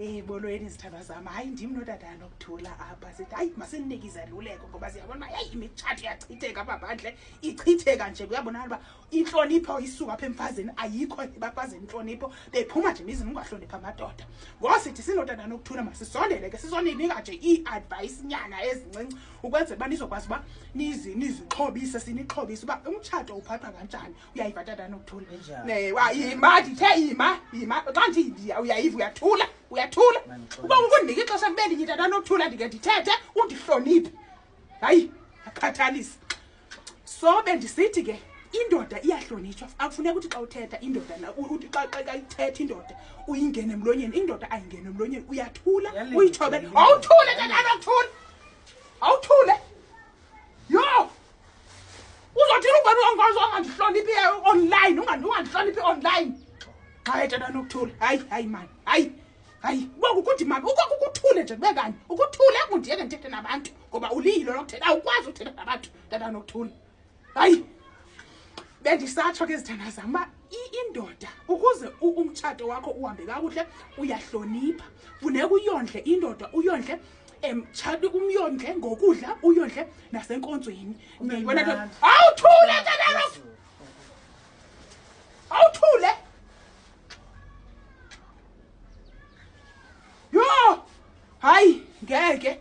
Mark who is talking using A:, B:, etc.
A: Bolweni izithandwa zami, hayi ndim notata nokuthula apha sithi hayi masinike izaluleko ngoba siyabona hayi imitshato iyachitheka apha phandle ichitheka nje kuyabonakala uba intlonipho isuka apha emfazini ayikho ebafazini intlonipho bephuma nje emizini ungahloniphi amadoda. Ngosithi sinotata nokuthula masisondele ke sizonika nje ii-advice nyana ezincinci ukwenzela uba nizokwazi uba nizixhobise sinixhobise uba umtshato uphathwa kanjani. Uyayiva tata nokuthula yima ndithe yima xa ndiyiva uyayiva uyathula uba ukundinika ixesha kube linye tata nokuthula ndike ndithethe undihloniphe hayi akhathalisa. So bendisithi ke indoda iyahlonitshwa akufuneka ukuthi xa uthetha indoda xa ithetha indoda uyingene emlonyeni. Indoda ayingene emlonyeni uyathula uyithobele. Awuthule tata nokuthula awuthule yo uzothini ungandihloniphi online ungandihloniphi online. Hayi tata nokuthula hayi man hayi ukuthi mama ukuthule nje kube kanye ukuthule ungundiyeke ndithethe nabantu ngoba ulilo lokuthetha awukwazi ukuthetha nabantu tata nokuthula. Hayi bendisatsho ke izithandwa zam uba indoda ukuze umtshato wakho uhambe kakuhle uyahlonipha. Funeka uyondle indoda uyondle mtshato umyondle ngokudla uyondle nasenkonzweni. Ngiyibona nto awuthule tata awuthule yo hayi ngeke